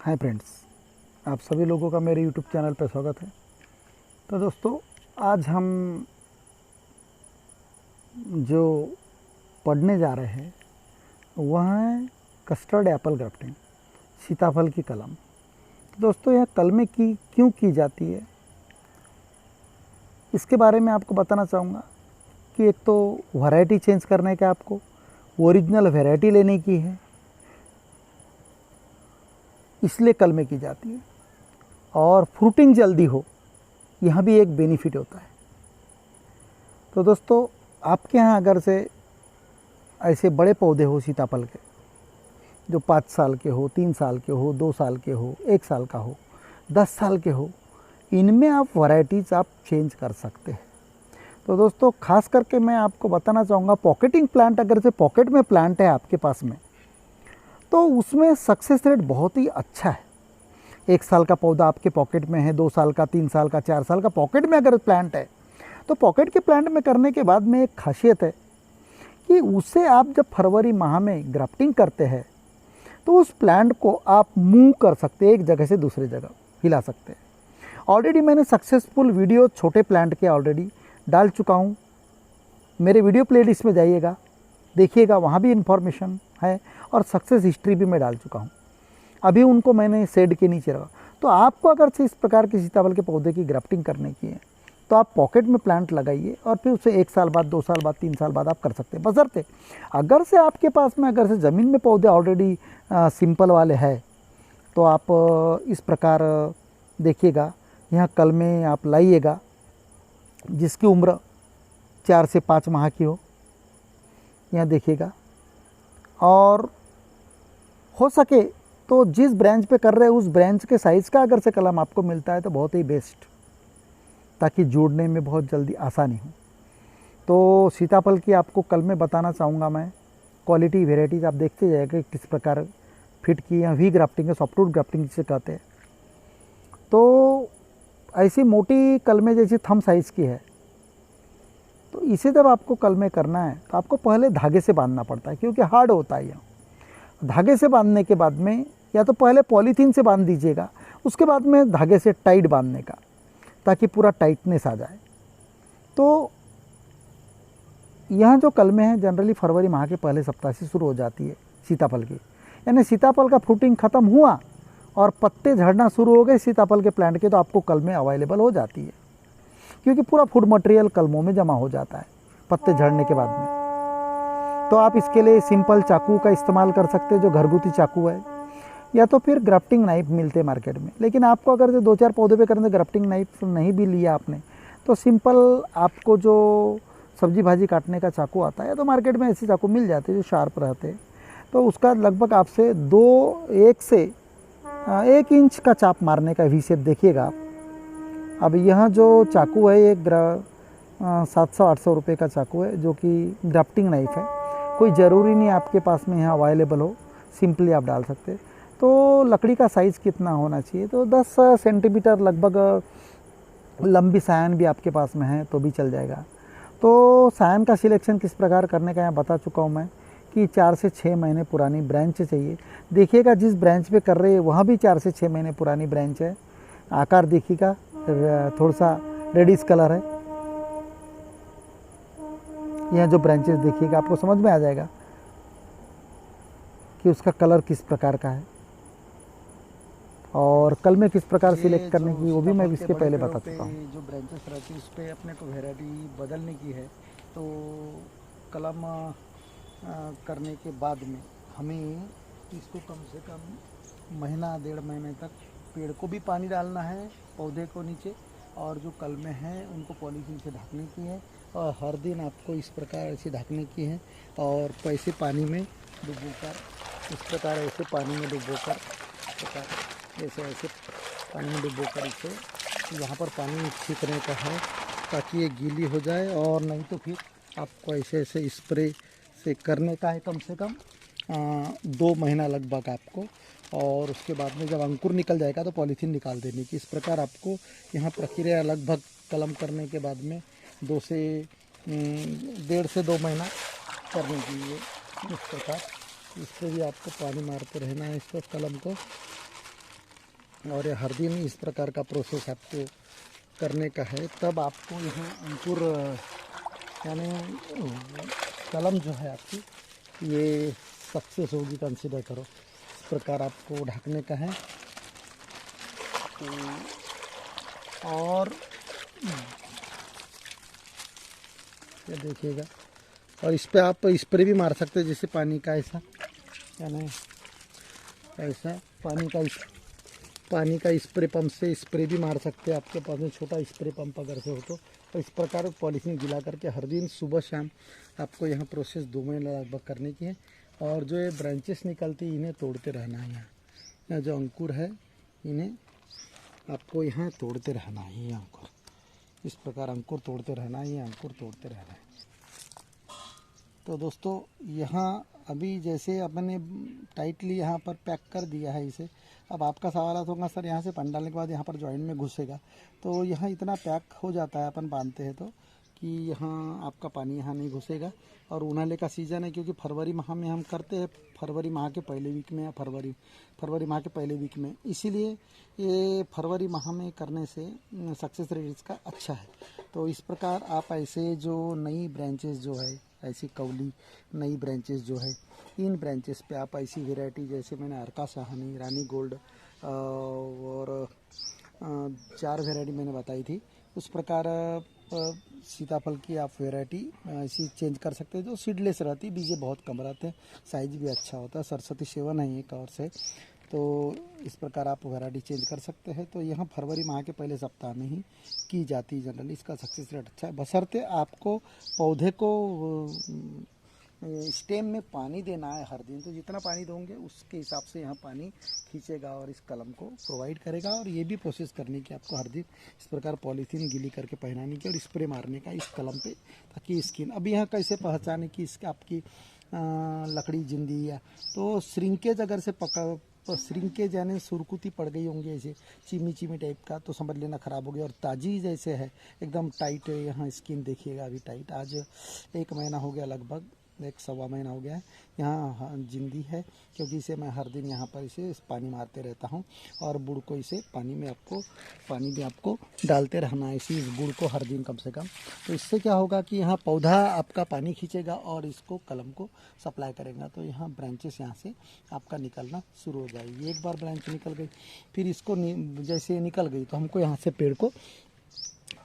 Hi friends, आप सभी लोगों का मेरे यूट्यूब चैनल पर स्वागत है। तो दोस्तों, आज हम जो पढ़ने जा रहे हैं वह है कस्टर्ड एप्पल ग्राफ्टिंग, सीताफल की कलम। तो दोस्तों, यह कलमें क्यों की जाती है, इसके बारे में आपको बताना चाहूँगा कि एक तो वैरायटी चेंज करने का, आपको ओरिजिनल वैरायटी लेने की है, इसलिए कलमें की जाती है। और फ्रूटिंग जल्दी हो, यह भी एक बेनिफिट होता है। तो दोस्तों, आपके यहाँ अगर से ऐसे बड़े पौधे हो सीताफल के, जो 5 साल के हो, 3 साल के हो, 2 साल के हो, 1 साल का हो, 10 साल के हो, इनमें आप वैरायटीज़ आप चेंज कर सकते हैं। तो दोस्तों, खास करके मैं आपको बताना चाहूँगा, पॉकेटिंग प्लांट अगर से पॉकेट में प्लांट है आपके पास में, तो उसमें सक्सेस रेट बहुत ही अच्छा है। 1 साल का पौधा आपके पॉकेट में है, 2 साल का, 3 साल का, 4 साल का पॉकेट में अगर प्लांट है, तो पॉकेट के प्लांट में करने के बाद में एक खासियत है कि उसे आप जब फरवरी माह में ग्राफ्टिंग करते हैं तो उस प्लांट को आप मूव कर सकते हैं, एक जगह से दूसरी जगह हिला सकते हैं। ऑलरेडी मैंने सक्सेसफुल वीडियो छोटे प्लांट के ऑलरेडी डाल चुका हूँ। मेरे वीडियो प्लेलिस्ट में जाइएगा, देखिएगा, वहाँ भी इन्फॉर्मेशन है और सक्सेस हिस्ट्री भी मैं डाल चुका हूँ। अभी उनको मैंने शेड के नीचे रखा। तो आपको अगर से इस प्रकार के सीताफल के पौधे की ग्राफ्टिंग करने की है तो आप पॉकेट में प्लांट लगाइए और फिर उसे 1 साल बाद, 2 साल बाद, 3 साल बाद आप कर सकते हैं। बशर्ते अगर से आपके पास में अगर से ज़मीन में पौधे ऑलरेडी सिंपल वाले हैं, तो आप इस प्रकार देखिएगा, यहाँ कलमें आप लाइएगा जिसकी उम्र 4 से 5 माह की हो, यहाँ देखिएगा। और हो सके तो जिस ब्रांच पे कर रहे हैं उस ब्रांच के साइज़ का अगर से कलम आपको मिलता है तो बहुत ही बेस्ट, ताकि जोड़ने में बहुत जल्दी आसानी हो। तो सीताफल की आपको कलमें बताना चाहूँगा मैं, क्वालिटी वेराइटीज़ आप देखते जाएगा किस प्रकार फिट की, या वी ग्राफ्टिंग है, सॉफ्टवुड ग्राफ्टिंग जिसे कहते हैं। तो ऐसी मोटी कलमें जैसी थंब साइज़ की है, तो इसे जब आपको कलमें करना है तो आपको पहले धागे से बांधना पड़ता है, क्योंकि हार्ड होता है। यह धागे से बांधने के बाद में या तो पहले पॉलीथीन से बांध दीजिएगा, उसके बाद में धागे से टाइट बांधने का, ताकि पूरा टाइटनेस आ जाए। तो यह जो कलमें हैं जनरली फरवरी माह के पहले सप्ताह से शुरू हो जाती है सीताफल की। यानी सीताफल का फ्रूटिंग ख़त्म हुआ और पत्ते झड़ना शुरू हो गए सीताफल के प्लांट के, तो आपको कलमें अवेलेबल हो जाती है, क्योंकि पूरा फूड मटेरियल कलमों में जमा हो जाता है पत्ते झड़ने के बाद में। तो आप इसके लिए सिंपल चाकू का इस्तेमाल कर सकते हैं, जो घरगुती चाकू है, या तो फिर ग्राफ्टिंग नाइफ मिलते हैं मार्केट में। लेकिन आपको अगर से 2-4 पौधे पे करने ग्राफ्टिंग नाइफ नहीं भी लिया आपने, तो सिंपल आपको जो सब्जी भाजी काटने का चाकू आता है, तो मार्केट में ऐसे चाकू मिल जाते हैं जो शार्प रहते हैं। तो उसका लगभग आपसे 1 से 1 इंच का चाप मारने का वी शेप देखिएगा आप। अब यह जो चाकू है, एक 700-800 रुपये का चाकू है, जो कि ग्राफ्टिंग नाइफ है। कोई ज़रूरी नहीं आपके पास में यहाँ अवेलेबल हो, सिंपली आप डाल सकते हैं। तो लकड़ी का साइज़ कितना होना चाहिए, तो 10 सेंटीमीटर लगभग लंबी सायन भी आपके पास में है तो भी चल जाएगा। तो सायन का सिलेक्शन किस प्रकार करने का यहाँ बता चुका हूँ मैं, कि 4 से 6 महीने पुरानी ब्रांच चाहिए। देखिएगा जिस ब्रांच पे कर रहे हैं वहाँ भी 4 से 6 महीने पुरानी ब्रांच है। आकार देखिएगा, थोड़ा सा रेडिश कलर है। यह जो ब्रांचेस देखिएगा, आपको समझ में आ जाएगा कि उसका कलर किस प्रकार का है, और कल में किस प्रकार सिलेक्ट करने की वो भी मैं इसके पहले बता चुका हूँ। जो ब्रांचेस रहती है उस पर अपने को वैरायटी बदलने की है, तो कलम करने के बाद में हमें इसको कम से कम महीना 1.5 महीने तक पेड़ को भी पानी डालना है, पौधे को नीचे, और जो कलमें हैं उनको पॉलीथीन से ढकने की है, और हर दिन आपको इस प्रकार ऐसे ढकने की है, और ऐसे पानी में डुबोकर, इस प्रकार ऐसे पानी में डुबोकर, ऐसे ऐसे पानी में डुबोकर इसे यहाँ पर पानी छींकने का है, ताकि ये गीली हो जाए। और नहीं तो फिर आपको ऐसे ऐसे स्प्रे से करने का है, कम से कम 2 महीना लगभग आपको। और उसके बाद में जब अंकुर निकल जाएगा तो पॉलीथीन निकाल देने की। इस प्रकार आपको यहाँ प्रक्रिया लगभग कलम करने के बाद में 2 से 1.5 से 2 महीना करने की है। इस प्रकार इस पर भी आपको पानी मारते रहना है, इस पर कलम को। और ये हर दिन इस प्रकार का प्रोसेस आपको करने का है, तब आपको यहाँ अंकुर यानी कलम जो है आपकी ये सक्सेस होगी, कंसिडर करो। इस प्रकार आपको ढकने का है। और ये देखिएगा, और इस पे आप स्प्रे भी मार सकते हैं, जैसे पानी का ऐसा, यानी ऐसा पानी का स्प्रे पंप से स्प्रे भी मार सकते हैं। आपके पास में छोटा स्प्रे पंप अगर से हो तो इस प्रकार पॉलीथीन गिला करके हर दिन सुबह शाम आपको यहाँ प्रोसेस 2 महीने लगभग करने की है। और जो ये ब्रांचेस निकलती इन्हें तोड़ते रहना है। यहाँ जो अंकुर है इन्हें आपको यहाँ तोड़ते रहना है। ये अंकुर इस प्रकार अंकुर तोड़ते रहना है, ये अंकुर तोड़ते रहना है। तो दोस्तों यहाँ अभी जैसे अपने टाइटली यहाँ पर पैक कर दिया है इसे। अब आपका सवाल होगा सर यहाँ से पानी डालने के बाद यहाँ पर जॉइंट में घुसेगा, तो यहाँ इतना पैक हो जाता है अपन बांधते हैं तो कि यहाँ आपका पानी यहाँ नहीं घुसेगा। और उनाले का सीज़न है, क्योंकि फरवरी माह में हम करते हैं, फरवरी माह के पहले वीक में या फरवरी माह के पहले वीक में, इसीलिए ये फरवरी माह में करने से सक्सेस रेट इसका अच्छा है। तो इस प्रकार आप ऐसे जो नई ब्रांचेस जो है, ऐसी कौली नई ब्रांचेस जो है, इन ब्रांचेस पे आप ऐसी वैरायटी जैसे मैंने अर्का शाहनी, रानी गोल्ड और 4 वैरायटी मैंने बताई थी, उस प्रकार सीताफल की आप वैरायटी ऐसी चेंज कर सकते हैं जो सीडलेस रहती है, बीजे बहुत कम रहते हैं, साइज भी अच्छा होता है। सरस्वती 7 है एक और से, तो इस प्रकार आप वैरायटी चेंज कर सकते हैं। तो यहाँ फरवरी माह के पहले सप्ताह में ही की जाती है जनरली, इसका सक्सेस रेट अच्छा है, बशर्ते आपको पौधे को स्टेम में पानी देना है हर दिन। तो जितना पानी दोगे उसके हिसाब से यहाँ पानी खींचेगा और इस कलम को प्रोवाइड करेगा। और ये भी प्रोसेस करने की आपको हर दिन इस प्रकार पॉलीथीन गीली करके पहनाने की और स्प्रे मारने का इस कलम पे, ताकि स्किन। अब यहाँ कैसे पहचाने कि इसका आपकी लकड़ी जिंदी है, तो श्रिंकेज अगर से पकड़ श्रिंकेज यानी सुरकुती पड़ गई होंगी ऐसे चीमी टाइप का, तो समझ लेना ख़राब हो गया। और ताज़ी जैसे है एकदम टाइट है, यहाँ स्किन देखिएगा अभी टाइट, आज 1 महीना हो गया, लगभग 1 सवा महीना हो गया है, यहाँ जिंदी है, क्योंकि इसे मैं हर दिन यहाँ पर इसे पानी मारते रहता हूँ। और गुड़ को इसे पानी में आपको डालते रहना है, इसी गुड़ को हर दिन कम से कम। तो इससे क्या होगा कि यहाँ पौधा आपका पानी खींचेगा और इसको कलम को सप्लाई करेगा। तो यहाँ ब्रांचेस यहाँ से आपका निकलना शुरू हो जाएगी। एक बार ब्रांच निकल गई, फिर इसको जैसे निकल गई तो हमको यहाँ से पेड़ को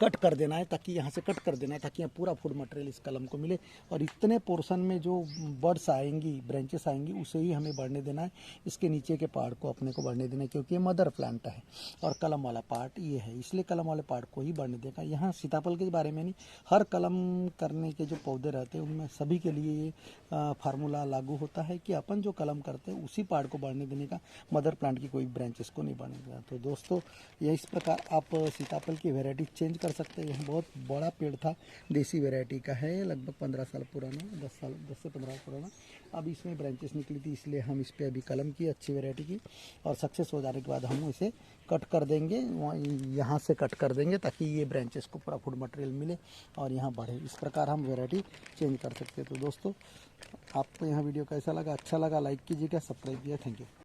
कट कर देना है, ताकि यहाँ से कट कर देना है, ताकि यहाँ पूरा फूड मटेरियल इस कलम को मिले। और इतने पोर्शन में जो बर्ड्स आएंगी, ब्रांचेस आएंगी, उसे ही हमें बढ़ने देना है। इसके नीचे के पार्ट को अपने को बढ़ने देना है, क्योंकि ये मदर प्लांट है और कलम वाला पार्ट ये है, इसलिए कलम वाले पार्ट को ही बढ़ने देगा। यहाँ सीताफल के बारे में नहीं, हर कलम करने के जो पौधे रहते हैं उनमें सभी के लिए ये फार्मूला लागू होता है कि अपन जो कलम करते हैं उसी पार्ट को बढ़ने देने का, मदर प्लांट की कोई ब्रांचेस को नहीं बढ़ने देना। तो दोस्तों ये इस प्रकार आप सीताफल की वैरायटी चेंज कर सकते हैं। यह बहुत बड़ा पेड़ था, देसी वैरायटी का है, लगभग 15 साल पुराना, 10 से 15 पुराना। अब इसमें ब्रांचेस निकली थी, इसलिए हम इस पर अभी कलम की अच्छी वैरायटी की, और सक्सेस हो जाने के बाद हम इसे कट कर देंगे, यहाँ से कट कर देंगे, ताकि ये ब्रांचेस को पूरा फूड मटेरियल मिले और यहाँ बढ़े। इस प्रकार हम वैरायटी चेंज कर सकते हैं। तो दोस्तों आपको यहाँ वीडियो कैसा लगा? अच्छा लगा लाइक कीजिएगा, सब्सक्राइब कीजिए। Thank you.